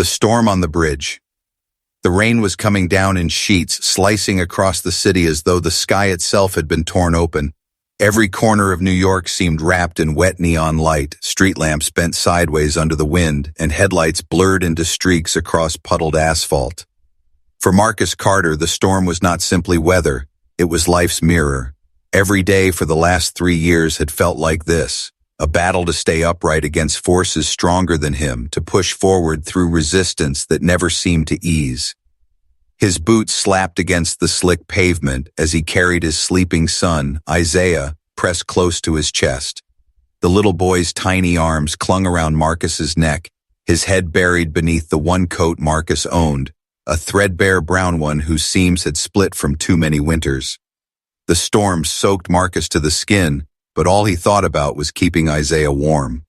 The storm on the bridge. The rain was coming down in sheets, slicing across the city as though the sky itself had been torn open. Every corner of New York seemed wrapped in wet neon light, street lamps bent sideways under the wind, and headlights blurred into streaks across puddled asphalt. For Marcus Carter, the storm was not simply weather, it was life's mirror. Every day for the last 3 years had felt like this. A battle to stay upright against forces stronger than him, to push forward through resistance that never seemed to ease. His boots slapped against the slick pavement as he carried his sleeping son, Isaiah, pressed close to his chest. The little boy's tiny arms clung around Marcus's neck, his head buried beneath the one coat Marcus owned, a threadbare brown one whose seams had split from too many winters. The storm soaked Marcus to the skin, but all he thought about was keeping Isaiah warm.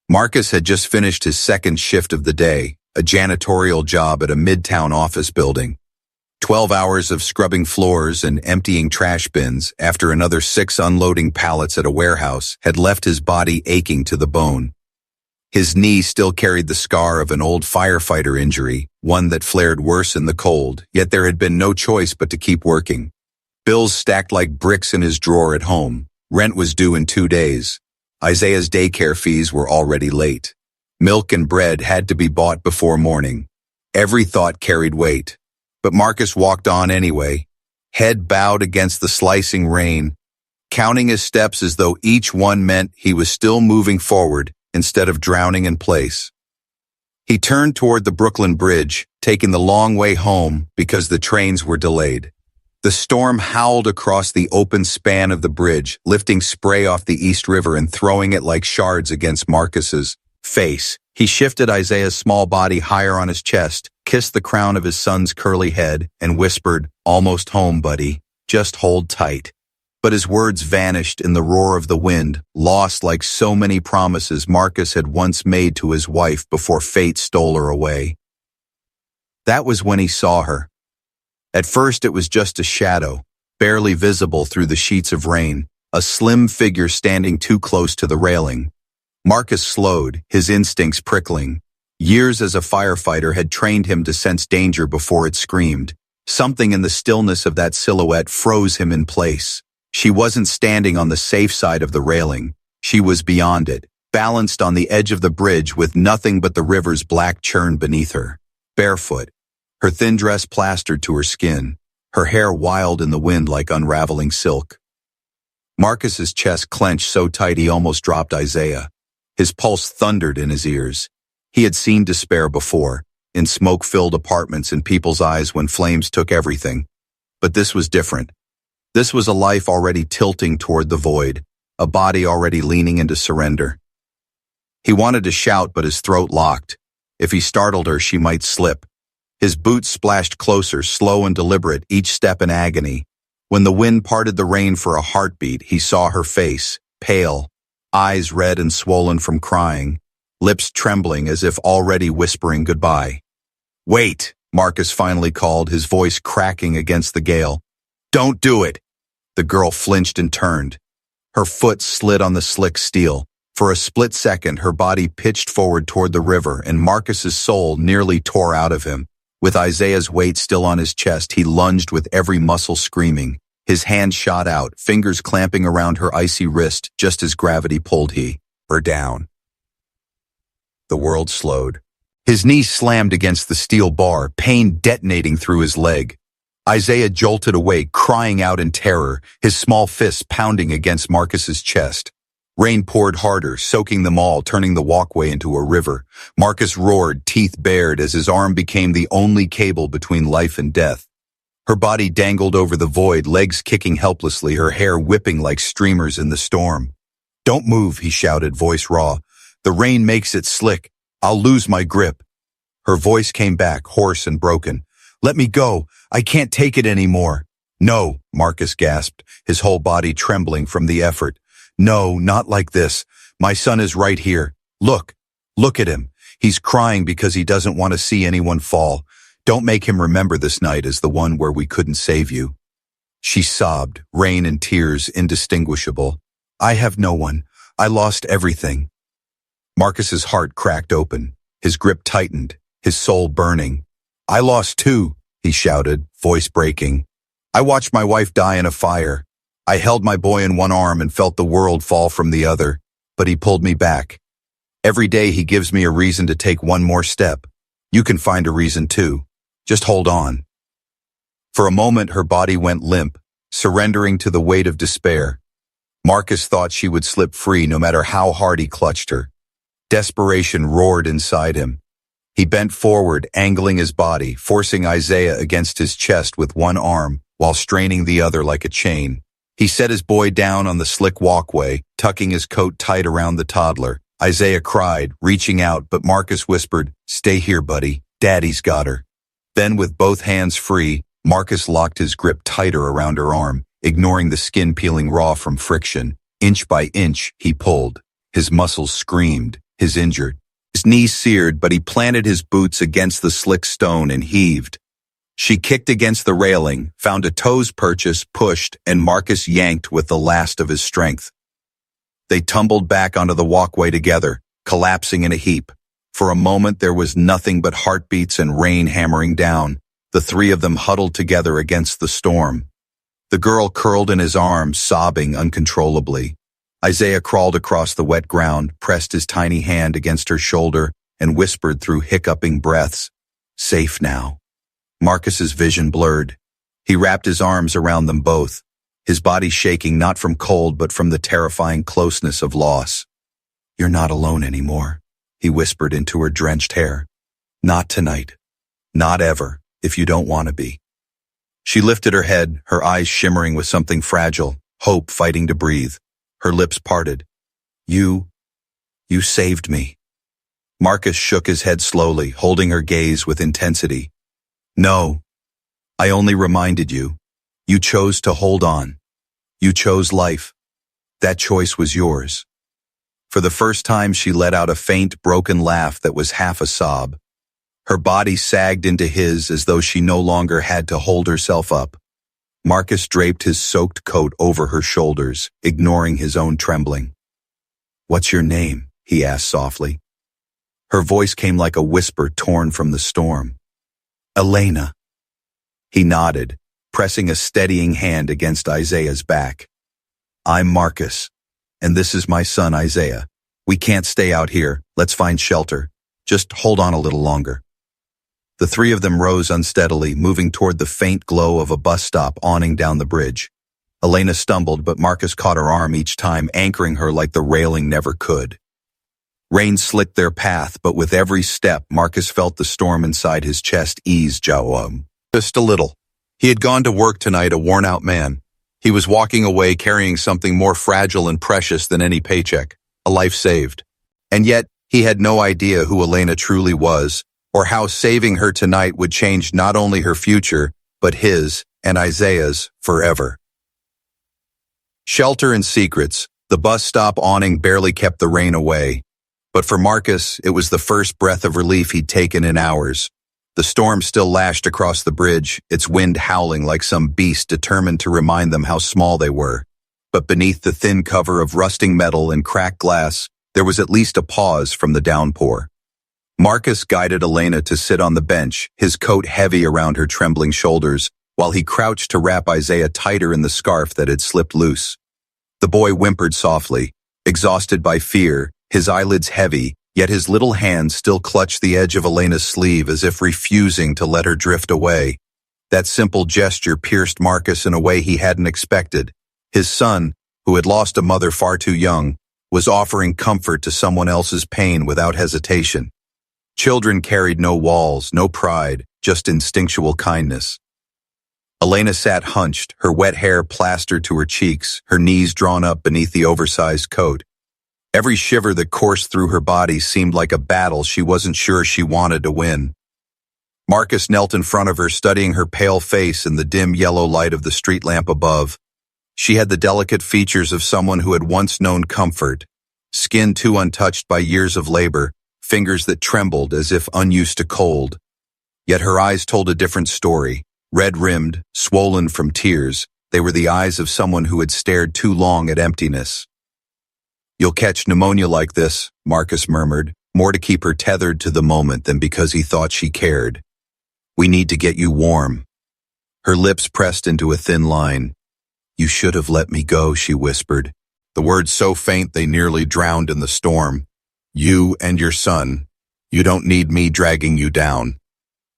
Marcus had just finished his second shift of the day, a janitorial job at a midtown office building. 12 hours of scrubbing floors and emptying trash bins after another 6 unloading pallets at a warehouse had left his body aching to the bone. His knee still carried the scar of an old firefighter injury, one that flared worse in the cold, yet there had been no choice but to keep working. Bills stacked like bricks in his drawer at home. Rent was due in 2 days. Isaiah's daycare fees were already late. Milk and bread had to be bought before morning. Every thought carried weight. But Marcus walked on anyway, head bowed against the slicing rain, counting his steps as though each one meant he was still moving forward instead of drowning in place. He turned toward the Brooklyn Bridge, taking the long way home because the trains were delayed. The storm howled across the open span of the bridge, lifting spray off the East River and throwing it like shards against Marcus's face. He shifted Isaiah's small body higher on his chest, kissed the crown of his son's curly head, and whispered, "Almost home, buddy. Just hold tight." But his words vanished in the roar of the wind, lost like so many promises Marcus had once made to his wife before fate stole her away. That was when he saw her. At first it was just a shadow, barely visible through the sheets of rain, a slim figure standing too close to the railing. Marcus slowed, his instincts prickling. Years as a firefighter had trained him to sense danger before it screamed. Something in the stillness of that silhouette froze him in place. She wasn't standing on the safe side of the railing. She was beyond it, balanced on the edge of the bridge with nothing but the river's black churn beneath her. Barefoot, her thin dress plastered to her skin, her hair wild in the wind like unraveling silk. Marcus's chest clenched so tight he almost dropped Isaiah. His pulse thundered in his ears. He had seen despair before, in smoke-filled apartments and people's eyes when flames took everything. But this was different. This was a life already tilting toward the void, a body already leaning into surrender. He wanted to shout, but his throat locked. If he startled her, she might slip. His boots splashed closer, slow and deliberate, each step in agony. When the wind parted the rain for a heartbeat, he saw her face, pale, eyes red and swollen from crying, lips trembling as if already whispering goodbye. "Wait," Marcus finally called, his voice cracking against the gale. "Don't do it." The girl flinched and turned. Her foot slid on the slick steel. For a split second, her body pitched forward toward the river, and Marcus's soul nearly tore out of him. With Isaiah's weight still on his chest, he lunged with every muscle screaming. His hand shot out, fingers clamping around her icy wrist just as gravity pulled her down. The world slowed. His knee slammed against the steel bar, pain detonating through his leg. Isaiah jolted awake, crying out in terror, his small fists pounding against Marcus's chest. Rain poured harder, soaking them all, turning the walkway into a river. Marcus roared, teeth bared, as his arm became the only cable between life and death. Her body dangled over the void, legs kicking helplessly, her hair whipping like streamers in the storm. "Don't move," he shouted, voice raw. "The rain makes it slick. I'll lose my grip." Her voice came back, hoarse and broken. "Let me go. I can't take it anymore." "No," Marcus gasped, his whole body trembling from the effort. "No, not like this. My son is right here. Look at him. He's crying because he doesn't want to see anyone fall. Don't make him remember this night as the one where we couldn't save you." She sobbed, rain and tears indistinguishable. "I have no one. I lost everything." Marcus's heart cracked open. His grip tightened, his soul burning. "I lost too," he shouted, voice breaking. "I watched my wife die in a fire. I held my boy in one arm and felt the world fall from the other, but he pulled me back. Every day he gives me a reason to take one more step. You can find a reason too. Just hold on." For a moment her body went limp, surrendering to the weight of despair. Marcus thought she would slip free no matter how hard he clutched her. Desperation roared inside him. He bent forward, angling his body, forcing Isaiah against his chest with one arm, while straining the other like a chain. He set his boy down on the slick walkway, tucking his coat tight around the toddler. Isaiah cried, reaching out, but Marcus whispered, "Stay here, buddy. Daddy's got her." Then, with both hands free, Marcus locked his grip tighter around her arm, ignoring the skin peeling raw from friction. Inch by inch, he pulled. His muscles screamed, his knees seared, but he planted his boots against the slick stone and heaved. She kicked against the railing, found a toes purchase, pushed, and Marcus yanked with the last of his strength. They tumbled back onto the walkway together, collapsing in a heap. For a moment there was nothing but heartbeats and rain hammering down, the three of them huddled together against the storm. The girl curled in his arms, sobbing uncontrollably. Isaiah crawled across the wet ground, pressed his tiny hand against her shoulder, and whispered through hiccuping breaths, "Safe now." Marcus's vision blurred. He wrapped his arms around them both, his body shaking not from cold but from the terrifying closeness of loss. "You're not alone anymore," he whispered into her drenched hair. "Not tonight. Not ever, if you don't want to be." She lifted her head, her eyes shimmering with something fragile, hope fighting to breathe. Her lips parted. You saved me." Marcus shook his head slowly, holding her gaze with intensity. "No, I only reminded you. You chose to hold on. You chose life. That choice was yours." For the first time, she let out a faint, broken laugh that was half a sob. Her body sagged into his as though she no longer had to hold herself up. Marcus draped his soaked coat over her shoulders, ignoring his own trembling. "What's your name?" he asked softly. Her voice came like a whisper torn from the storm. "Elena." He nodded, pressing a steadying hand against Isaiah's back. "I'm Marcus, and this is my son Isaiah. We can't stay out here. Let's find shelter. Just hold on a little longer." The three of them rose unsteadily, moving toward the faint glow of a bus stop awning down the bridge. Elena stumbled, but Marcus caught her arm each time, anchoring her like the railing never could. Rain slicked their path, but with every step, Marcus felt the storm inside his chest ease just a little. He had gone to work tonight a worn-out man. He was walking away carrying something more fragile and precious than any paycheck, a life saved. And yet, he had no idea who Elena truly was, or how saving her tonight would change not only her future, but his and Isaiah's forever. Shelter and secrets, the bus stop awning barely kept the rain away. But for Marcus, it was the first breath of relief he'd taken in hours. The storm still lashed across the bridge, its wind howling like some beast determined to remind them how small they were. But beneath the thin cover of rusting metal and cracked glass, there was at least a pause from the downpour. Marcus guided Elena to sit on the bench, his coat heavy around her trembling shoulders, while he crouched to wrap Isaiah tighter in the scarf that had slipped loose. The boy whimpered softly, exhausted by fear, his eyelids heavy, yet his little hands still clutched the edge of Elena's sleeve as if refusing to let her drift away. That simple gesture pierced Marcus in a way he hadn't expected. His son, who had lost a mother far too young, was offering comfort to someone else's pain without hesitation. Children carried no walls, no pride, just instinctual kindness. Elena sat hunched, her wet hair plastered to her cheeks, her knees drawn up beneath the oversized coat. Every shiver that coursed through her body seemed like a battle she wasn't sure she wanted to win. Marcus knelt in front of her, studying her pale face in the dim yellow light of the street lamp above. She had the delicate features of someone who had once known comfort, skin too untouched by years of labor, fingers that trembled as if unused to cold. Yet her eyes told a different story. Red-rimmed, swollen from tears, they were the eyes of someone who had stared too long at emptiness. "You'll catch pneumonia like this," Marcus murmured, more to keep her tethered to the moment than because he thought she cared. "We need to get you warm." Her lips pressed into a thin line. "You should have let me go," she whispered, the words so faint they nearly drowned in the storm. "You and your son. You don't need me dragging you down."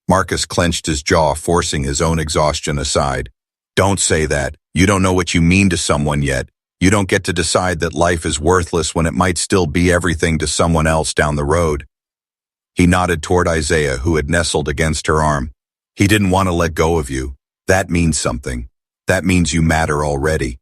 Marcus clenched his jaw, forcing his own exhaustion aside. "Don't say that. You don't know what you mean to someone yet. You don't get to decide that life is worthless when it might still be everything to someone else down the road." He nodded toward Isaiah, who had nestled against her arm. "He didn't want to let go of you. That means something. That means you matter already."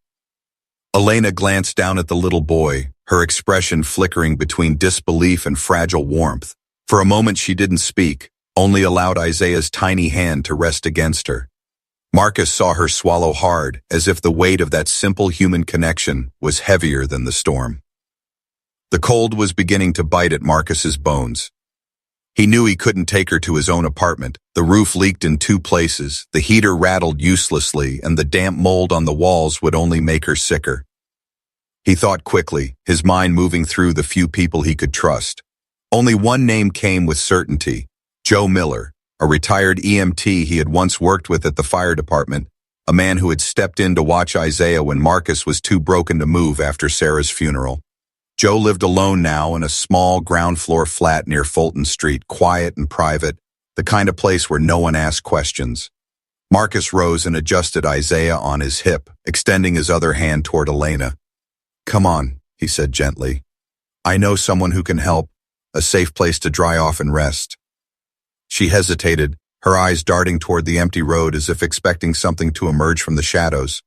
Elena glanced down at the little boy, her expression flickering between disbelief and fragile warmth. For a moment she didn't speak, only allowed Isaiah's tiny hand to rest against her. Marcus saw her swallow hard, as if the weight of that simple human connection was heavier than the storm. The cold was beginning to bite at Marcus's bones. He knew he couldn't take her to his own apartment. The roof leaked in 2 places, the heater rattled uselessly, and the damp mold on the walls would only make her sicker. He thought quickly, his mind moving through the few people he could trust. Only one name came with certainty: Joe Miller, a retired EMT he had once worked with at the fire department, a man who had stepped in to watch Isaiah when Marcus was too broken to move after Sarah's funeral. Joe lived alone now in a small ground-floor flat near Fulton Street, quiet and private, the kind of place where no one asked questions. Marcus rose and adjusted Isaiah on his hip, extending his other hand toward Elena. "Come on," he said gently. "I know someone who can help, a safe place to dry off and rest." She hesitated, her eyes darting toward the empty road as if expecting something to emerge from the shadows.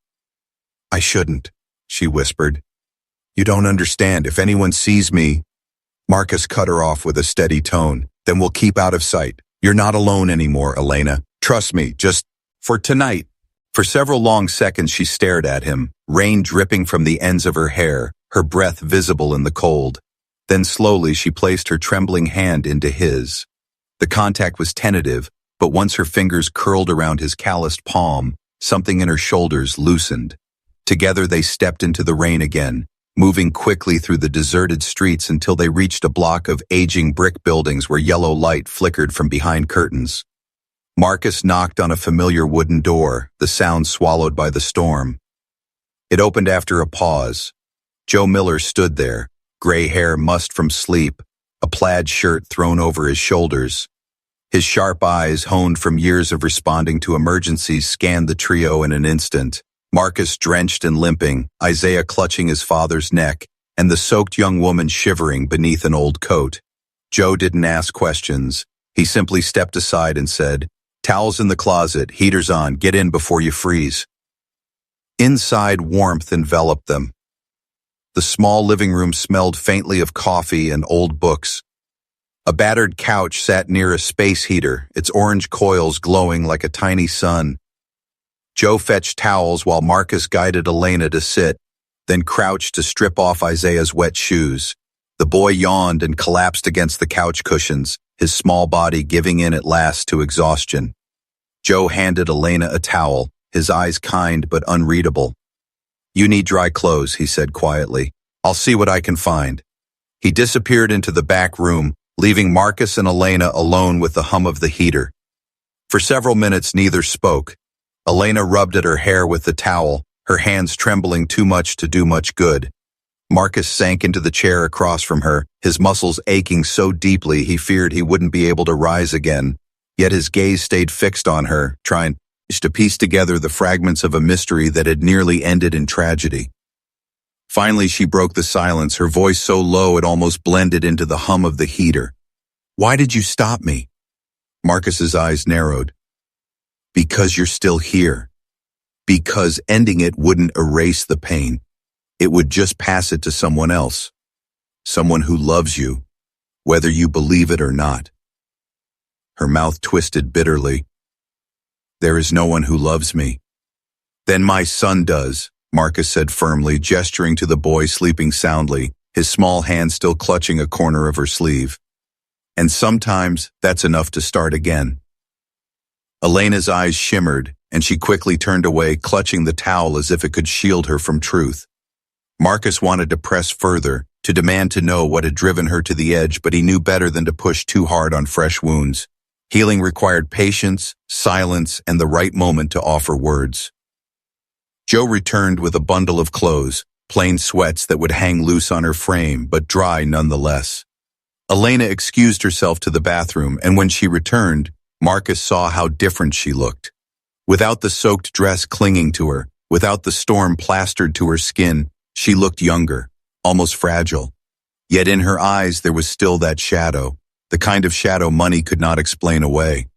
"I shouldn't," she whispered. "You don't understand. If anyone sees me—" Marcus cut her off with a steady tone. "Then we'll keep out of sight. You're not alone anymore, Elena. Trust me, just for tonight." For several long seconds she stared at him, rain dripping from the ends of her hair, her breath visible in the cold. Then slowly she placed her trembling hand into his. The contact was tentative, but once her fingers curled around his calloused palm, something in her shoulders loosened. Together they stepped into the rain again, moving quickly through the deserted streets until they reached a block of aging brick buildings where yellow light flickered from behind curtains. Marcus knocked on a familiar wooden door, the sound swallowed by the storm. It opened after a pause. Joe Miller stood there, gray hair mussed from sleep, a plaid shirt thrown over his shoulders. His sharp eyes, honed from years of responding to emergencies, scanned the trio in an instant. Marcus drenched and limping, Isaiah clutching his father's neck, and the soaked young woman shivering beneath an old coat. Joe didn't ask questions. He simply stepped aside and said, "Towels in the closet, heaters on, get in before you freeze." Inside, warmth enveloped them. The small living room smelled faintly of coffee and old books. A battered couch sat near a space heater, its orange coils glowing like a tiny sun. Joe fetched towels while Marcus guided Elena to sit, then crouched to strip off Isaiah's wet shoes. The boy yawned and collapsed against the couch cushions, his small body giving in at last to exhaustion. Joe handed Elena a towel, his eyes kind but unreadable. "You need dry clothes," he said quietly. "I'll see what I can find." He disappeared into the back room, leaving Marcus and Elena alone with the hum of the heater. For several minutes neither spoke. Elena rubbed at her hair with the towel, her hands trembling too much to do much good. Marcus sank into the chair across from her, his muscles aching so deeply he feared he wouldn't be able to rise again. Yet his gaze stayed fixed on her, trying to piece together the fragments of a mystery that had nearly ended in tragedy. Finally she broke the silence, her voice so low it almost blended into the hum of the heater. "Why did you stop me?" Marcus's eyes narrowed. "Because you're still here. Because ending it wouldn't erase the pain. It would just pass it to someone else. Someone who loves you, whether you believe it or not." Her mouth twisted bitterly. "There is no one who loves me." "Then my son does," Marcus said firmly, gesturing to the boy sleeping soundly, his small hand still clutching a corner of her sleeve. "And sometimes that's enough to start again." Elena's eyes shimmered, and she quickly turned away, clutching the towel as if it could shield her from truth. Marcus wanted to press further, to demand to know what had driven her to the edge, but he knew better than to push too hard on fresh wounds. Healing required patience, silence, and the right moment to offer words. Joe returned with a bundle of clothes, plain sweats that would hang loose on her frame, but dry nonetheless. Elena excused herself to the bathroom, and when she returned, Marcus saw how different she looked. Without the soaked dress clinging to her, without the storm plastered to her skin, she looked younger, almost fragile. Yet in her eyes there was still that shadow, the kind of shadow money could not explain away.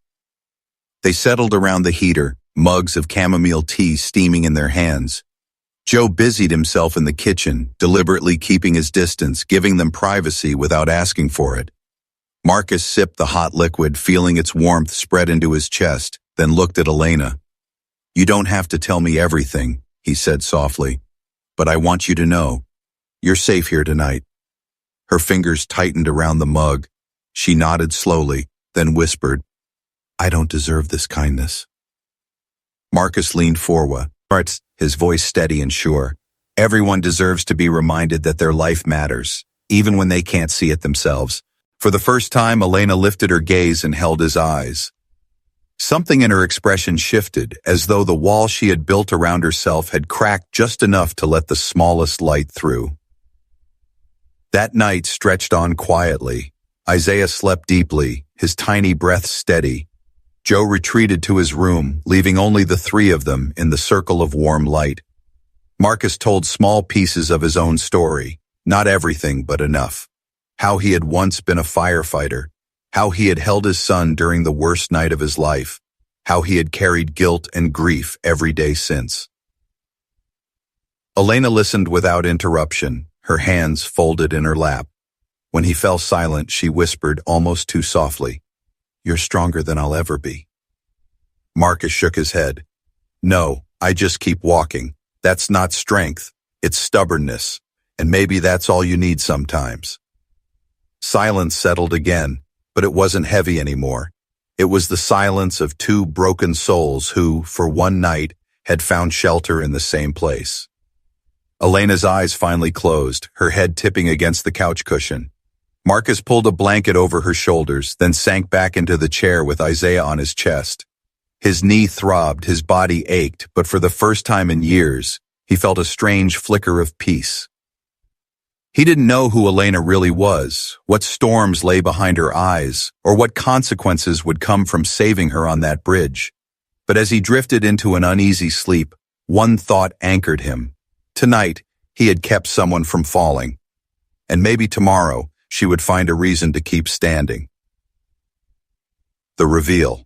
They settled around the heater, mugs of chamomile tea steaming in their hands. Joe busied himself in the kitchen, deliberately keeping his distance, giving them privacy without asking for it. Marcus sipped the hot liquid, feeling its warmth spread into his chest, then looked at Elena. "You don't have to tell me everything," he said softly, "but I want you to know. You're safe here tonight." Her fingers tightened around the mug. She nodded slowly, then whispered, "I don't deserve this kindness." Marcus leaned forward, his voice steady and sure. "Everyone deserves to be reminded that their life matters, even when they can't see it themselves." For the first time, Elena lifted her gaze and held his eyes. Something in her expression shifted, as though the wall she had built around herself had cracked just enough to let the smallest light through. That night stretched on quietly. Isaiah slept deeply, his tiny breath steady. Joe retreated to his room, leaving only the three of them in the circle of warm light. Marcus told small pieces of his own story, not everything but enough. How he had once been a firefighter, how he had held his son during the worst night of his life, how he had carried guilt and grief every day since. Elena listened without interruption, her hands folded in her lap. When he fell silent, she whispered almost too softly, "You're stronger than I'll ever be." Marcus shook his head. "No, I just keep walking. That's not strength, it's stubbornness, and maybe that's all you need sometimes." Silence settled again, but it wasn't heavy anymore. It was the silence of two broken souls who, for one night, had found shelter in the same place. Elena's eyes finally closed, her head tipping against the couch cushion. Marcus pulled a blanket over her shoulders, then sank back into the chair with Isaiah on his chest. His knee throbbed, his body ached, but for the first time in years, he felt a strange flicker of peace. He didn't know who Elena really was, what storms lay behind her eyes, or what consequences would come from saving her on that bridge. But as he drifted into an uneasy sleep, one thought anchored him. Tonight, he had kept someone from falling. And maybe tomorrow, she would find a reason to keep standing. The reveal.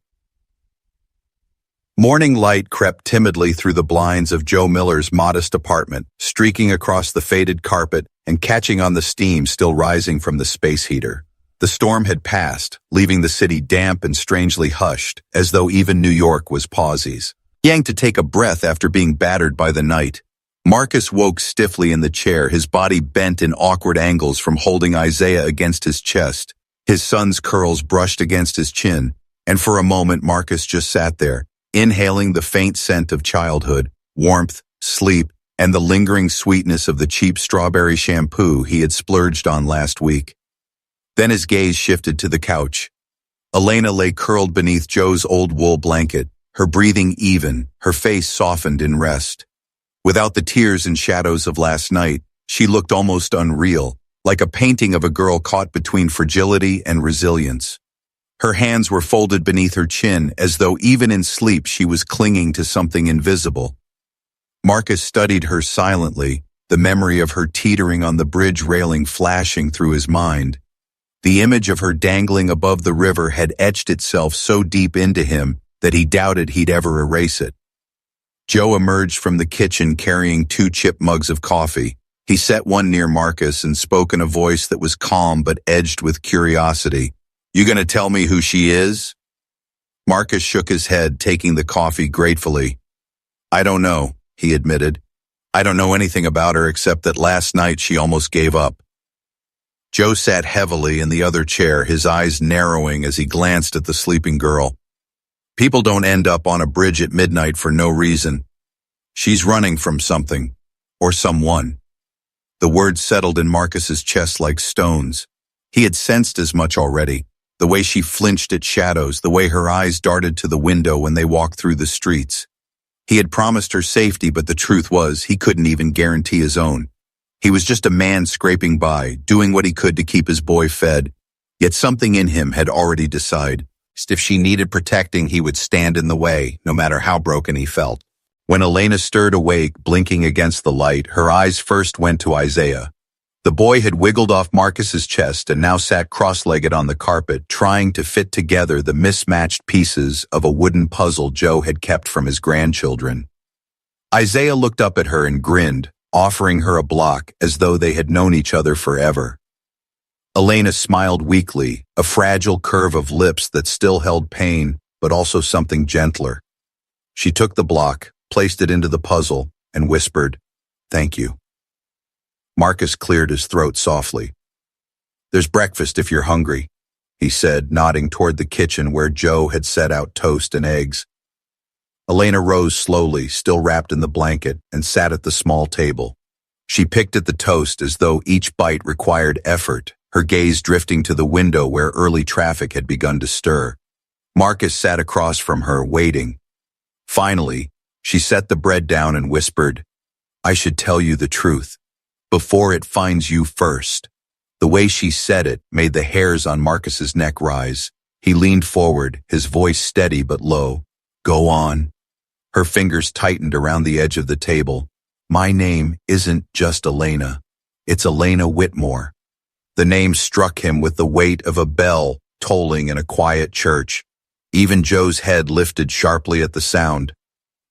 Morning light crept timidly through the blinds of Joe Miller's modest apartment, streaking across the faded carpet and catching on the steam still rising from the space heater. The storm had passed, leaving the city damp and strangely hushed, as though even New York was pauses. Yang to take a breath after being battered by the night. Marcus woke stiffly in the chair, his body bent in awkward angles from holding Isaiah against his chest. His son's curls brushed against his chin, and for a moment Marcus just sat there, inhaling the faint scent of childhood, warmth, sleep, and the lingering sweetness of the cheap strawberry shampoo he had splurged on last week. Then his gaze shifted to the couch. Elena lay curled beneath Joe's old wool blanket, her breathing even, her face softened in rest. Without the tears and shadows of last night, she looked almost unreal, like a painting of a girl caught between fragility and resilience. Her hands were folded beneath her chin, as though even in sleep she was clinging to something invisible. Marcus studied her silently, the memory of her teetering on the bridge railing flashing through his mind. The image of her dangling above the river had etched itself so deep into him that he doubted he'd ever erase it. Joe emerged from the kitchen carrying 2 chip mugs of coffee. He set one near Marcus and spoke in a voice that was calm but edged with curiosity. "You gonna tell me who she is?" Marcus shook his head, taking the coffee gratefully. "I don't know," he admitted. "I don't know anything about her except that last night she almost gave up." Joe sat heavily in the other chair, his eyes narrowing as he glanced at the sleeping girl. "People don't end up on a bridge at midnight for no reason. She's running from something, or someone." The words settled in Marcus's chest like stones. He had sensed as much already. The way she flinched at shadows, the way her eyes darted to the window when they walked through the streets. He had promised her safety, but the truth was he couldn't even guarantee his own. He was just a man scraping by, doing what he could to keep his boy fed. Yet something in him had already decided. If she needed protecting, he would stand in the way, no matter how broken he felt. When Elena stirred awake, blinking against the light, her eyes first went to Isaiah. The boy had wiggled off Marcus's chest and now sat cross-legged on the carpet, trying to fit together the mismatched pieces of a wooden puzzle Joe had kept from his grandchildren. Isaiah looked up at her and grinned, offering her a block as though they had known each other forever. Elena smiled weakly, a fragile curve of lips that still held pain, but also something gentler. She took the block, placed it into the puzzle, and whispered, "Thank you." Marcus cleared his throat softly. "There's breakfast if you're hungry," he said, nodding toward the kitchen where Joe had set out toast and eggs. Elena rose slowly, still wrapped in the blanket, and sat at the small table. She picked at the toast as though each bite required effort, her gaze drifting to the window where early traffic had begun to stir. Marcus sat across from her, waiting. Finally, she set the bread down and whispered, "I should tell you the truth, before it finds you first." The way she said it made the hairs on Marcus's neck rise. He leaned forward, his voice steady but low. "Go on." Her fingers tightened around the edge of the table. "My name isn't just Elena. It's Elena Whitmore." The name struck him with the weight of a bell tolling in a quiet church. Even Joe's head lifted sharply at the sound.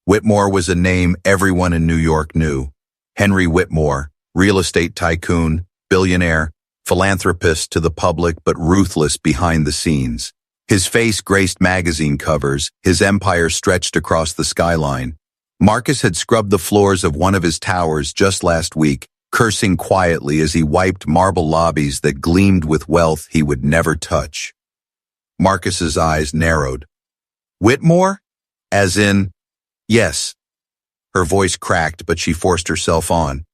Whitmore was a name everyone in New York knew. Henry Whitmore, real estate tycoon, billionaire, philanthropist to the public but ruthless behind the scenes. His face graced magazine covers, his empire stretched across the skyline. Marcus had scrubbed the floors of one of his towers just last week, cursing quietly as he wiped marble lobbies that gleamed with wealth he would never touch. Marcus's eyes narrowed. "Whitmore? As in?" "Yes." Her voice cracked, but she forced herself on.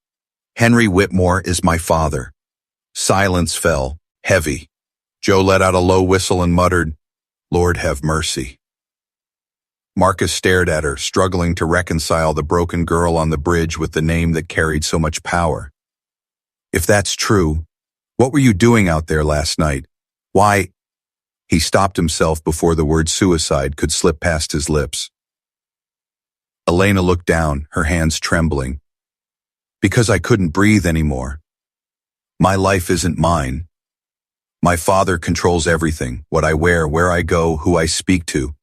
"Henry Whitmore is my father." Silence fell, heavy. Joe let out a low whistle and muttered, "Lord have mercy." Marcus stared at her, struggling to reconcile the broken girl on the bridge with the name that carried so much power. "If that's true, what were you doing out there last night? Why?" He stopped himself before the word suicide could slip past his lips. Elena looked down, her hands trembling. "Because I couldn't breathe anymore. My life isn't mine. My father controls everything, what I wear, where I go, who I speak to.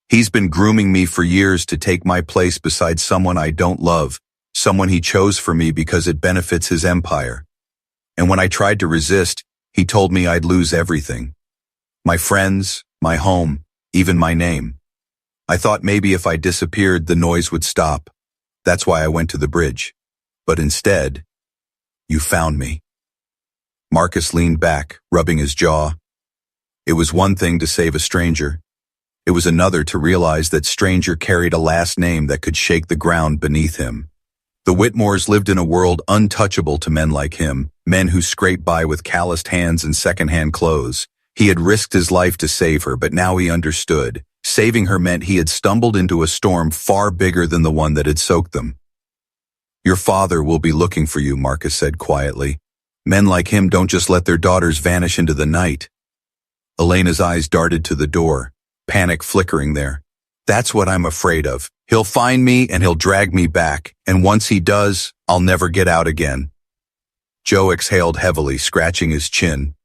He's been grooming me for years to take my place beside someone I don't love, someone he chose for me because it benefits his empire. And when I tried to resist, he told me I'd lose everything. My friends, my home, even my name. I thought maybe if I disappeared, the noise would stop. That's why I went to the bridge. But instead, you found me." Marcus leaned back, rubbing his jaw. It was one thing to save a stranger. It was another to realize that stranger carried a last name that could shake the ground beneath him. The Whitmores lived in a world untouchable to men like him, men who scraped by with calloused hands and second-hand clothes. He had risked his life to save her, but now he understood. Saving her meant he had stumbled into a storm far bigger than the one that had soaked them. "Your father will be looking for you," Marcus said quietly. "Men like him don't just let their daughters vanish into the night." Elena's eyes darted to the door, panic flickering there. "That's what I'm afraid of. He'll find me and he'll drag me back, and once he does, I'll never get out again." Joe exhaled heavily, scratching his chin.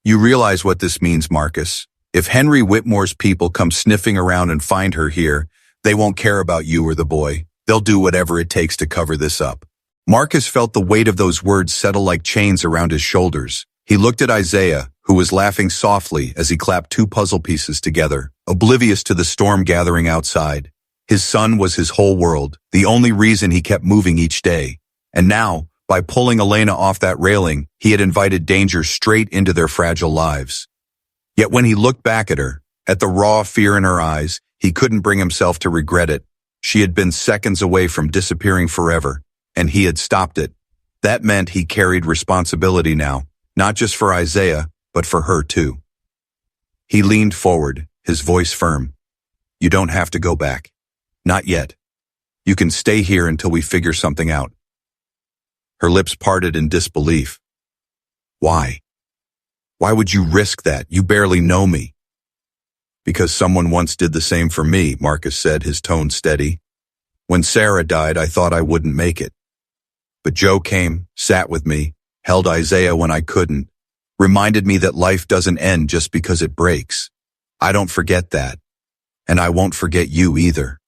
"You realize what this means, Marcus. If Henry Whitmore's people come sniffing around and find her here, they won't care about you or the boy. They'll do whatever it takes to cover this up." Marcus felt the weight of those words settle like chains around his shoulders. He looked at Isaiah, who was laughing softly as he clapped two puzzle pieces together, oblivious to the storm gathering outside. His son was his whole world, the only reason he kept moving each day. And now, by pulling Elena off that railing, he had invited danger straight into their fragile lives. Yet when he looked back at her, at the raw fear in her eyes, he couldn't bring himself to regret it. She had been seconds away from disappearing forever, and he had stopped it. That meant he carried responsibility now, not just for Isaiah, but for her too. He leaned forward, his voice firm. You don't have to go back. Not yet. You can stay here until we figure something out. Her lips parted in disbelief. Why? Why would you risk that? You barely know me. Because someone once did the same for me, Marcus said, his tone steady. When Sarah died, I thought I wouldn't make it. But Joe came, sat with me, held Isaiah when I couldn't, reminded me that life doesn't end just because it breaks. I don't forget that. And I won't forget you either.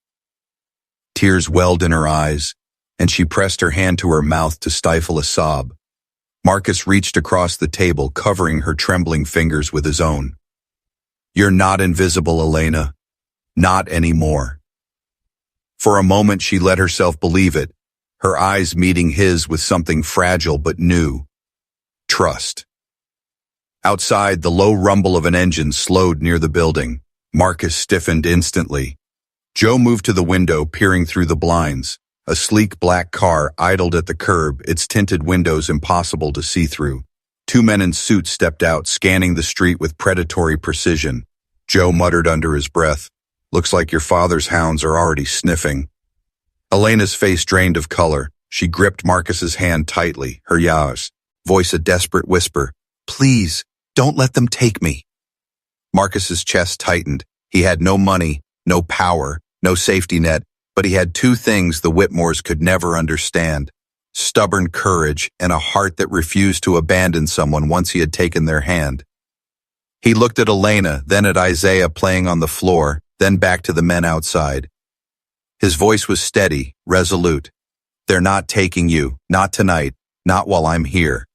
Tears welled in her eyes, and she pressed her hand to her mouth to stifle a sob. Marcus reached across the table, covering her trembling fingers with his own. You're not invisible, Elena. Not anymore. For a moment she let herself believe it, her eyes meeting his with something fragile but new. Trust. Outside, the low rumble of an engine slowed near the building. Marcus stiffened instantly. Joe moved to the window, peering through the blinds. A sleek black car idled at the curb, its tinted windows impossible to see through. Two men in suits stepped out, scanning the street with predatory precision. Joe muttered under his breath, "Looks like your father's hounds are already sniffing." Elena's face drained of color. She gripped Marcus's hand tightly, her voice a desperate whisper. "Please, don't let them take me." Marcus's chest tightened. He had no money, no power, no safety net, but he had two things the Whitmores could never understand: stubborn courage and a heart that refused to abandon someone once he had taken their hand. He looked at Elena, then at Isaiah playing on the floor, then back to the men outside. His voice was steady, resolute. "They're not taking you, not tonight, not while I'm here."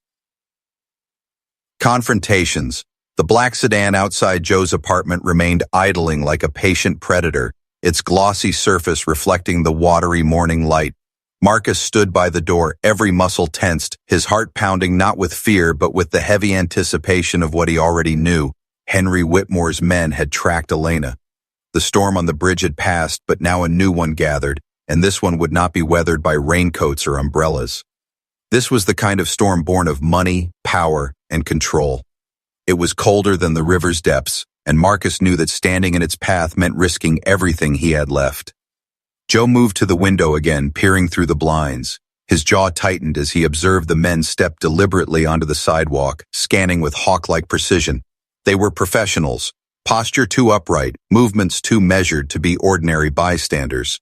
Confrontations. The black sedan outside Joe's apartment remained idling like a patient predator, its glossy surface reflecting the watery morning light. Marcus stood by the door, every muscle tensed, his heart pounding not with fear but with the heavy anticipation of what he already knew. Henry Whitmore's men had tracked Elena. The storm on the bridge had passed, but now a new one gathered, and this one would not be weathered by raincoats or umbrellas. This was the kind of storm born of money, power, and control. It was colder than the river's depths, and Marcus knew that standing in its path meant risking everything he had left. Joe moved to the window again, peering through the blinds. His jaw tightened as he observed the men step deliberately onto the sidewalk, scanning with hawk-like precision. They were professionals, posture too upright, movements too measured to be ordinary bystanders.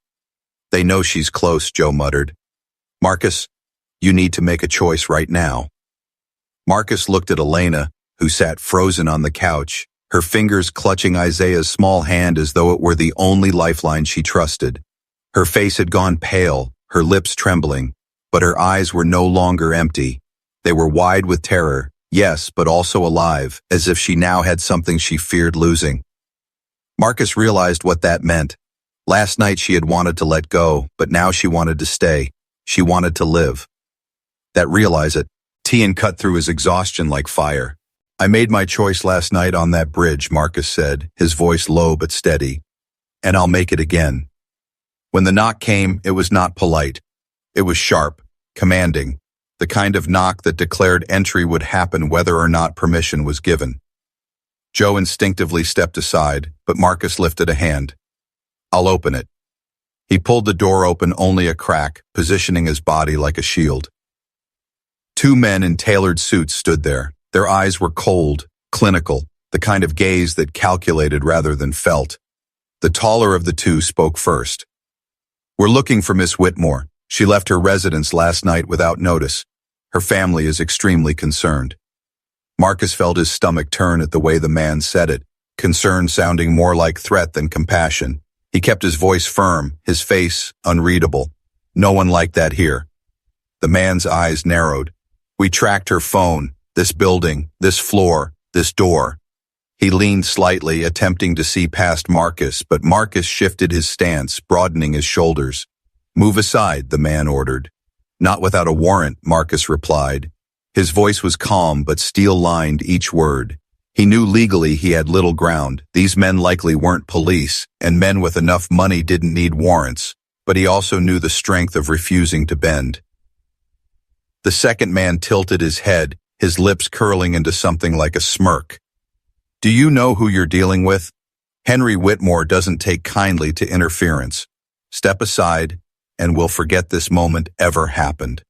"They know she's close," Joe muttered. "Marcus, you need to make a choice right now." Marcus looked at Elena, who sat frozen on the couch, her fingers clutching Isaiah's small hand as though it were the only lifeline she trusted. Her face had gone pale, her lips trembling, but her eyes were no longer empty. They were wide with terror, yes, but also alive, as if she now had something she feared losing. Marcus realized what that meant. Last night she had wanted to let go, but now she wanted to stay. She wanted to live. That realize it, Tian cut through his exhaustion like fire. "I made my choice last night on that bridge," Marcus said, his voice low but steady. "And I'll make it again." When the knock came, it was not polite. It was sharp, commanding, the kind of knock that declared entry would happen whether or not permission was given. Joe instinctively stepped aside, but Marcus lifted a hand. "I'll open it." He pulled the door open only a crack, positioning his body like a shield. Two men in tailored suits stood there. Their eyes were cold, clinical, the kind of gaze that calculated rather than felt. The taller of the two spoke first. "We're looking for Miss Whitmore. She left her residence last night without notice. Her family is extremely concerned." Marcus felt his stomach turn at the way the man said it, concern sounding more like threat than compassion. He kept his voice firm, his face unreadable. "No one like that here." The man's eyes narrowed. "We tracked her phone, this building, this floor, this door." He leaned slightly, attempting to see past Marcus, but Marcus shifted his stance, broadening his shoulders. "Move aside," the man ordered. "Not without a warrant," Marcus replied. His voice was calm but steel-lined each word. He knew legally he had little ground. These men likely weren't police, and men with enough money didn't need warrants, but he also knew the strength of refusing to bend. The second man tilted his head, his lips curling into something like a smirk. Do you know who you're dealing with? Henry Whitmore doesn't take kindly to interference. Step aside, and we'll forget this moment ever happened.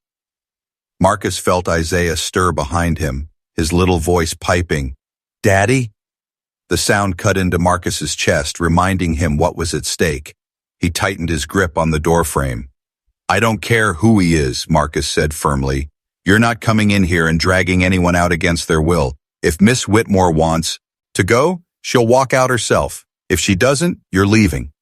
Marcus felt Isaiah stir behind him, his little voice piping, "Daddy?" The sound cut into Marcus's chest, reminding him what was at stake. He tightened his grip on the doorframe. "I don't care who he is," Marcus said firmly. "You're not coming in here and dragging anyone out against their will. If Miss Whitmore wants to go, she'll walk out herself. If she doesn't, you're leaving."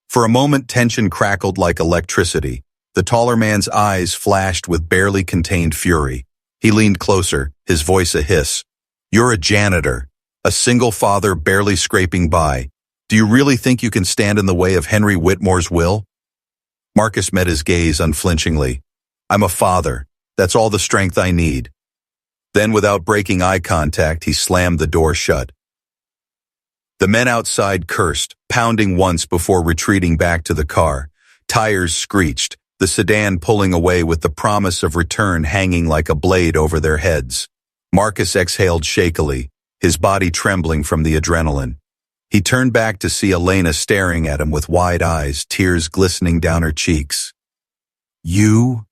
For a moment, tension crackled like electricity. The taller man's eyes flashed with barely contained fury. He leaned closer, his voice a hiss. "You're a janitor, a single father barely scraping by. Do you really think you can stand in the way of Henry Whitmore's will?" Marcus met his gaze unflinchingly. "I'm a father. That's all the strength I need." Then, without breaking eye contact, he slammed the door shut. The men outside cursed, pounding once before retreating back to the car. Tires screeched, the sedan pulling away with the promise of return hanging like a blade over their heads. Marcus exhaled shakily, his body trembling from the adrenaline. He turned back to see Elena staring at him with wide eyes, tears glistening down her cheeks. You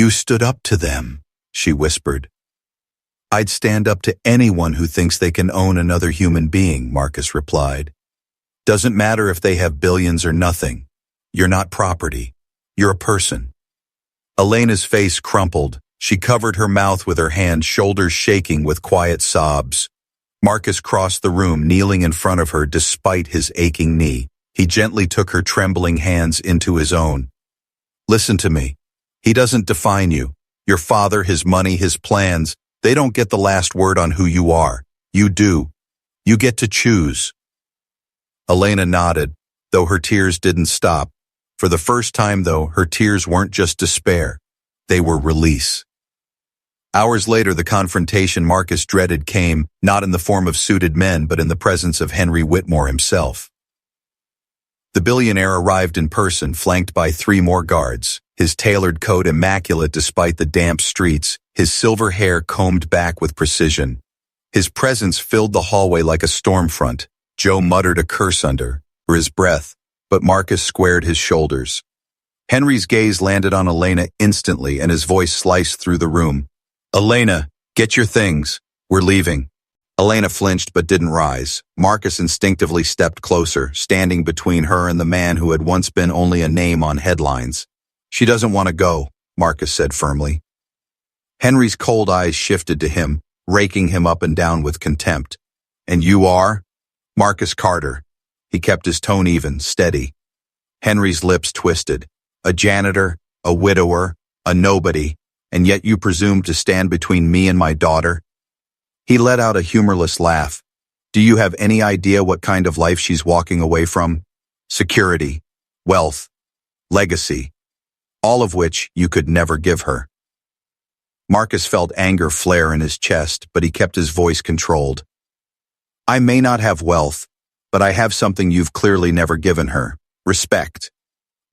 stood up to them," she whispered. "I'd stand up to anyone who thinks they can own another human being," Marcus replied. "Doesn't matter if they have billions or nothing. You're not property. You're a person." Elena's face crumpled. She covered her mouth with her hand, shoulders shaking with quiet sobs. Marcus crossed the room, kneeling in front of her despite his aching knee. He gently took her trembling hands into his own. "Listen to me. He doesn't define you. Your father, his money, his plans, they don't get the last word on who you are. You do. You get to choose." Elena nodded, though her tears didn't stop. For the first time, though, her tears weren't just despair. They were release. Hours later, the confrontation Marcus dreaded came, not in the form of suited men, but in the presence of Henry Whitmore himself. The billionaire arrived in person, flanked by 3 more guards, his tailored coat immaculate despite the damp streets, his silver hair combed back with precision. His presence filled the hallway like a storm front. Joe muttered a curse under his breath, but Marcus squared his shoulders. Henry's gaze landed on Elena instantly, and his voice sliced through the room. "Elena, get your things. We're leaving." Elena flinched but didn't rise. Marcus instinctively stepped closer, standing between her and the man who had once been only a name on headlines. "She doesn't want to go," Marcus said firmly. Henry's cold eyes shifted to him, raking him up and down with contempt. "And you are?" "Marcus Carter." He kept his tone even, steady. Henry's lips twisted. "A janitor, a widower, a nobody, and yet you presume to stand between me and my daughter?" He let out a humorless laugh. "Do you have any idea what kind of life she's walking away from? Security, wealth, legacy, all of which you could never give her." Marcus felt anger flare in his chest, but he kept his voice controlled. "I may not have wealth, but I have something you've clearly never given her. Respect.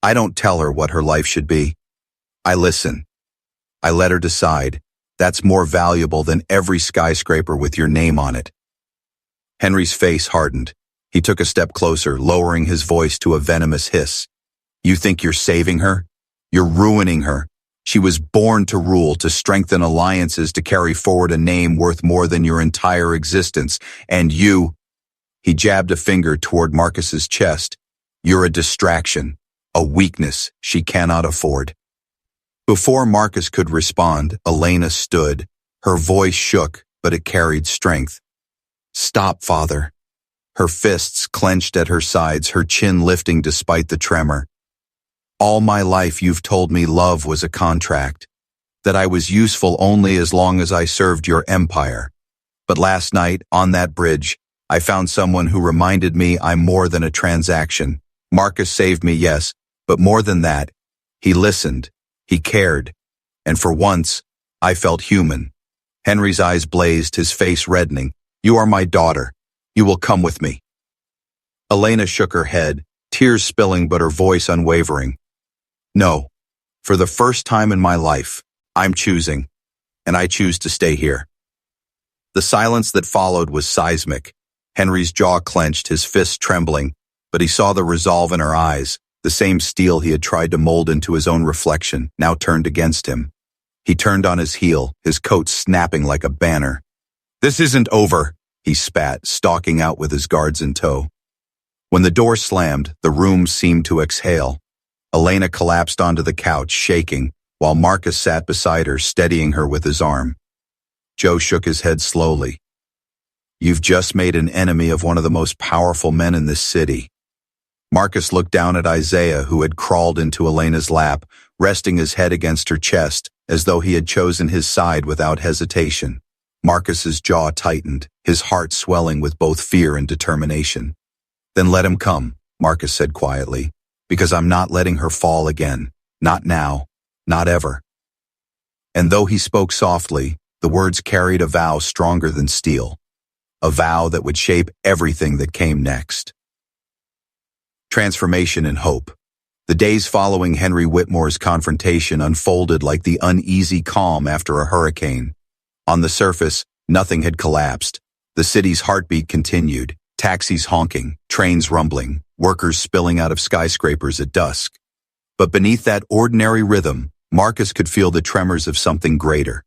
I don't tell her what her life should be. I listen. I let her decide. That's more valuable than every skyscraper with your name on it." Henry's face hardened. He took a step closer, lowering his voice to a venomous hiss. "You think you're saving her? You're ruining her. She was born to rule, to strengthen alliances, to carry forward a name worth more than your entire existence. And you—" He jabbed a finger toward Marcus's chest. "You're a distraction, a weakness she cannot afford." Before Marcus could respond, Elena stood. Her voice shook, but it carried strength. "Stop, father." Her fists clenched at her sides, her chin lifting despite the tremor. "All my life you've told me love was a contract, that I was useful only as long as I served your empire. But last night, on that bridge, I found someone who reminded me I'm more than a transaction. Marcus saved me, yes, but more than that. He listened. He cared. And for once, I felt human." Henry's eyes blazed, his face reddening. "You are my daughter. You will come with me." Elena shook her head, tears spilling but her voice unwavering. "No. For the first time in my life, I'm choosing, and I choose to stay here. The silence that followed was seismic. Henry's jaw clenched, his fists trembling, but he saw the resolve in her eyes, the same steel he had tried to mold into his own reflection, now turned against him. He turned on his heel, his coat snapping like a banner. "This isn't over," he spat, stalking out with his guards in tow. When the door slammed, the room seemed to exhale. Elena collapsed onto the couch, shaking, while Marcus sat beside her, steadying her with his arm. Joe shook his head slowly. "You've just made an enemy of one of the most powerful men in this city." Marcus looked down at Isaiah, who had crawled into Elena's lap, resting his head against her chest, as though he had chosen his side without hesitation. Marcus's jaw tightened, his heart swelling with both fear and determination. "Then let him come," Marcus said quietly, "because I'm not letting her fall again. Not now. Not ever." And though he spoke softly, the words carried a vow stronger than steel. A vow that would shape everything that came next. Transformation and hope. The days following Henry Whitmore's confrontation unfolded like the uneasy calm after a hurricane. On the surface, nothing had collapsed. The city's heartbeat continued, taxis honking, trains rumbling, workers spilling out of skyscrapers at dusk. But beneath that ordinary rhythm, Marcus could feel the tremors of something greater.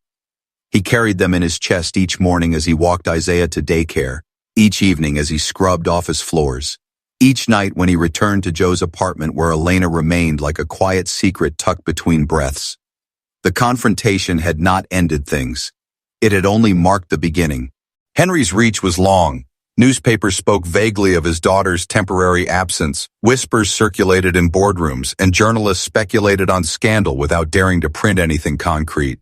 He carried them in his chest each morning as he walked Isaiah to daycare, each evening as he scrubbed office floors, each night when he returned to Joe's apartment where Elena remained like a quiet secret tucked between breaths. The confrontation had not ended things. It had only marked the beginning. Henry's reach was long. Newspapers spoke vaguely of his daughter's temporary absence, whispers circulated in boardrooms, and journalists speculated on scandal without daring to print anything concrete.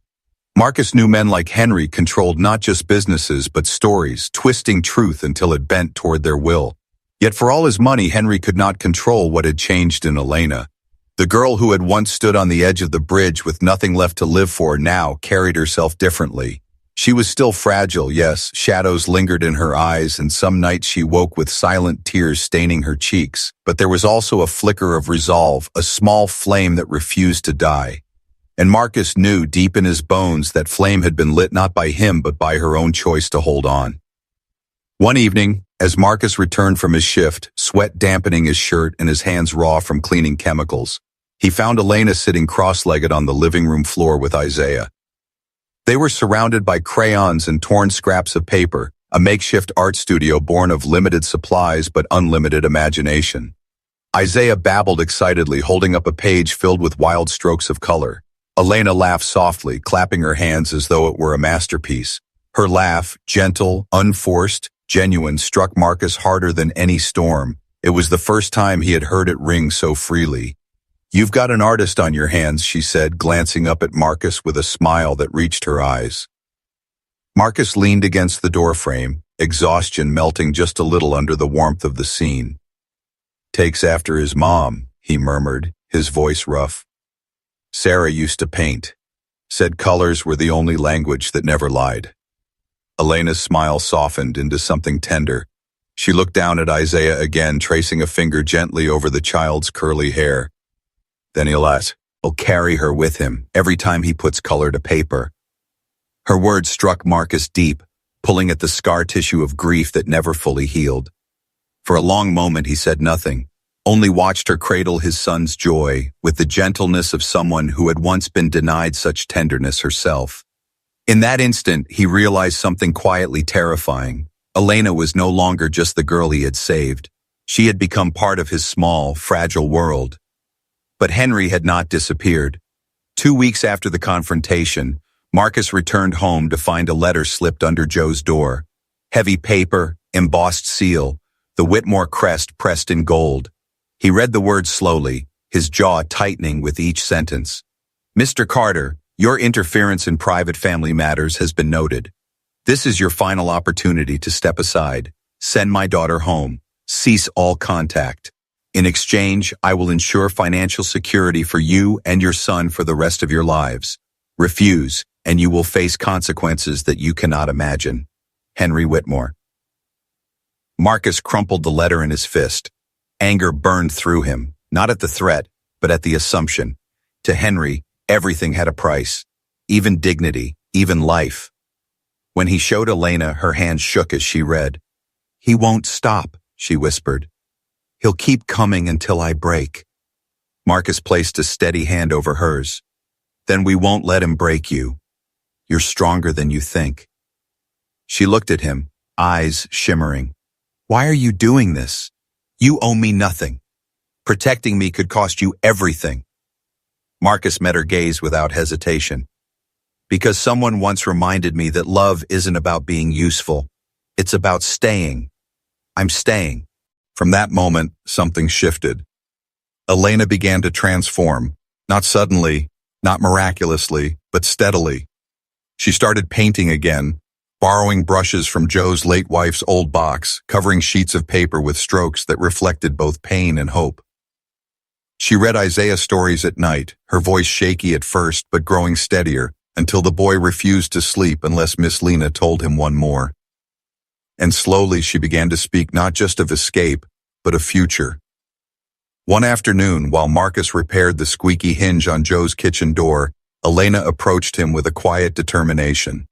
Marcus knew men like Henry controlled not just businesses but stories, twisting truth until it bent toward their will. Yet for all his money, Henry could not control what had changed in Elena. The girl who had once stood on the edge of the bridge with nothing left to live for now carried herself differently. She was still fragile, yes, shadows lingered in her eyes, and some nights she woke with silent tears staining her cheeks. But there was also a flicker of resolve, a small flame that refused to die. And Marcus knew deep in his bones that flame had been lit not by him but by her own choice to hold on. One evening, as Marcus returned from his shift, sweat dampening his shirt and his hands raw from cleaning chemicals, he found Elena sitting cross-legged on the living room floor with Isaiah. They were surrounded by crayons and torn scraps of paper, a makeshift art studio born of limited supplies but unlimited imagination. Isaiah babbled excitedly, holding up a page filled with wild strokes of color. Elena laughed softly, clapping her hands as though it were a masterpiece. Her laugh, gentle, unforced, genuine, struck Marcus harder than any storm. It was the first time he had heard it ring so freely. "You've got an artist on your hands," she said, glancing up at Marcus with a smile that reached her eyes. Marcus leaned against the doorframe, exhaustion melting just a little under the warmth of the scene. "Takes after his mom," he murmured, his voice rough. "Sarah used to paint. Said colors were the only language that never lied." Elena's smile softened into something tender. She looked down at Isaiah again, tracing a finger gently over the child's curly hair. "Then he'll carry her with him every time he puts color to paper." Her words struck Marcus deep, pulling at the scar tissue of grief that never fully healed. For a long moment he said nothing, only watched her cradle his son's joy with the gentleness of someone who had once been denied such tenderness herself. In that instant, he realized something quietly terrifying. Elena was no longer just the girl he had saved. She had become part of his small, fragile world. But Henry had not disappeared. 2 weeks after the confrontation, Marcus returned home to find a letter slipped under Joe's door. Heavy paper, embossed seal, the Whitmore crest pressed in gold. He read the words slowly, his jaw tightening with each sentence. "Mr. Carter, your interference in private family matters has been noted. This is your final opportunity to step aside. Send my daughter home. Cease all contact. In exchange, I will ensure financial security for you and your son for the rest of your lives. Refuse, and you will face consequences that you cannot imagine. Henry Whitmore." Marcus crumpled the letter in his fist. Anger burned through him, not at the threat, but at the assumption. To Henry, Everything had a price, even dignity, even life. When he showed Elena, her hand shook as she read. "He won't stop," she whispered. "He'll keep coming until I break." Marcus placed a steady hand over hers. "Then we won't let him break you. You're stronger than you think." She looked at him, eyes shimmering. "Why are you doing this? You owe me nothing. Protecting me could cost you everything." Marcus met her gaze without hesitation. "Because someone once reminded me that love isn't about being useful. It's about staying. I'm staying." From that moment, something shifted. Elena began to transform, not suddenly, not miraculously, but steadily. She started painting again, borrowing brushes from Joe's late wife's old box, covering sheets of paper with strokes that reflected both pain and hope. She read Isaiah stories at night, her voice shaky at first but growing steadier, until the boy refused to sleep unless Miss Lena told him one more. And slowly she began to speak not just of escape, but of future. One afternoon, while Marcus repaired the squeaky hinge on Joe's kitchen door, Elena approached him with a quiet determination.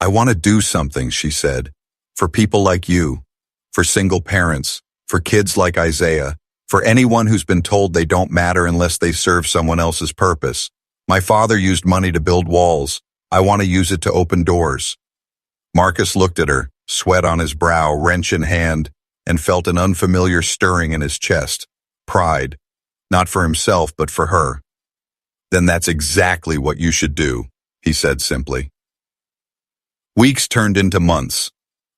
"I want to do something," she said, "for people like you, for single parents, for kids like Isaiah, for anyone who's been told they don't matter unless they serve someone else's purpose. My father used money to build walls. I want to use it to open doors." Marcus looked at her, sweat on his brow, wrench in hand, and felt an unfamiliar stirring in his chest. Pride, not for himself but for her. "Then that's exactly what you should do," he said simply. Weeks turned into months.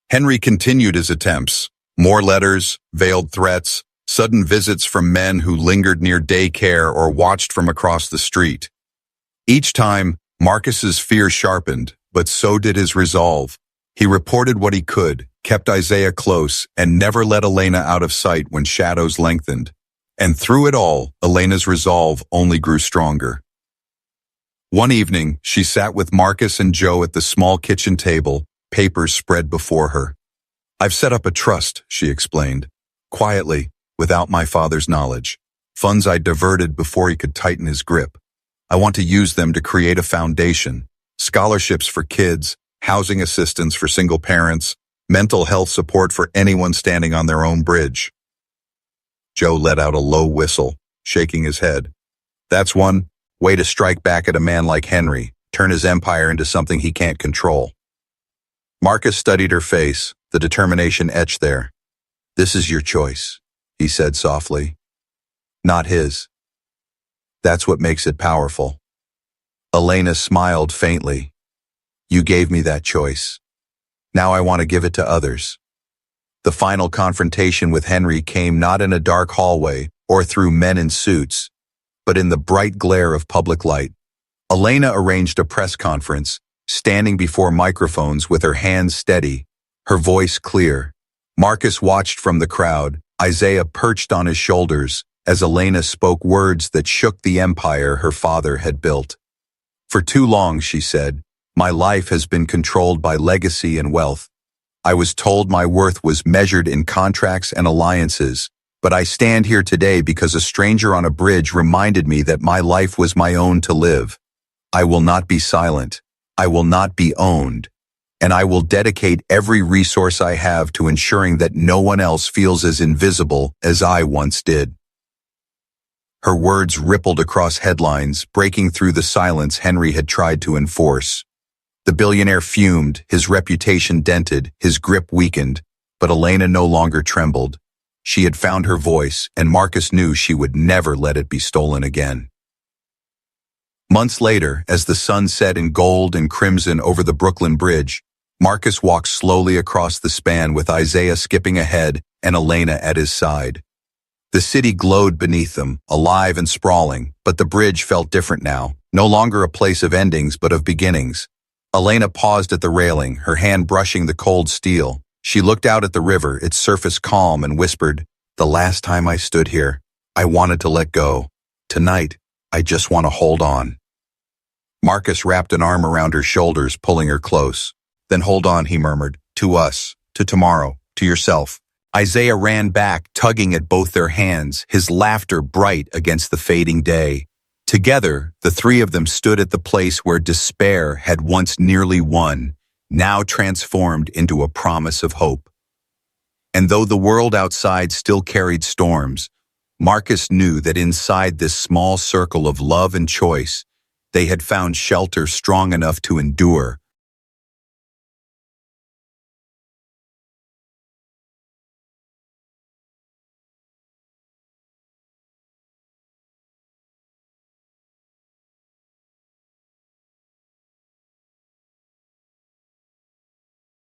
Henry continued his attempts. More letters, veiled threats, sudden visits from men who lingered near daycare or watched from across the street. Each time, Marcus's fear sharpened, but so did his resolve. He reported what he could, kept Isaiah close, and never let Elena out of sight when shadows lengthened. And through it all, Elena's resolve only grew stronger. One evening, she sat with Marcus and Joe at the small kitchen table, papers spread before her. "I've set up a trust," she explained, "quietly, without my father's knowledge. Funds I diverted before he could tighten his grip. I want to use them to create a foundation, scholarships for kids, housing assistance for single parents, mental health support for anyone standing on their own bridge." Joe let out a low whistle, shaking his head. "That's one way to strike back at a man like Henry, turn his empire into something he can't control." Marcus studied her face, the determination etched there. "This is your choice," he said softly. "Not his. That's what makes it powerful." Elena smiled faintly. "You gave me that choice. Now I want to give it to others." The final confrontation with Henry came not in a dark hallway or through men in suits, but in the bright glare of public light. Elena arranged a press conference, standing before microphones with her hands steady, her voice clear. Marcus watched from the crowd, Isaiah perched on his shoulders, as Elena spoke words that shook the empire her father had built. "For too long," she said, "my life has been controlled by legacy and wealth. I was told my worth was measured in contracts and alliances, but I stand here today because a stranger on a bridge reminded me that my life was my own to live. I will not be silent. I will not be owned. And I will dedicate every resource I have to ensuring that no one else feels as invisible as I once did." Her words rippled across headlines, breaking through the silence Henry had tried to enforce. The billionaire fumed, his reputation dented, his grip weakened, but Elena no longer trembled. She had found her voice, and Marcus knew she would never let it be stolen again. Months later, as the sun set in gold and crimson over the Brooklyn Bridge, Marcus walked slowly across the span with Isaiah skipping ahead and Elena at his side. The city glowed beneath them, alive and sprawling, but the bridge felt different now, no longer a place of endings but of beginnings. Elena paused at the railing, her hand brushing the cold steel. She looked out at the river, its surface calm, and whispered, "The last time I stood here, I wanted to let go. Tonight, I just want to hold on." Marcus wrapped an arm around her shoulders, pulling her close. "Then hold on," he murmured, "to us, to tomorrow, to yourself." Isaiah ran back, tugging at both their hands, his laughter bright against the fading day. Together, the three of them stood at the place where despair had once nearly won, now transformed into a promise of hope. And though the world outside still carried storms, Marcus knew that inside this small circle of love and choice, they had found shelter strong enough to endure,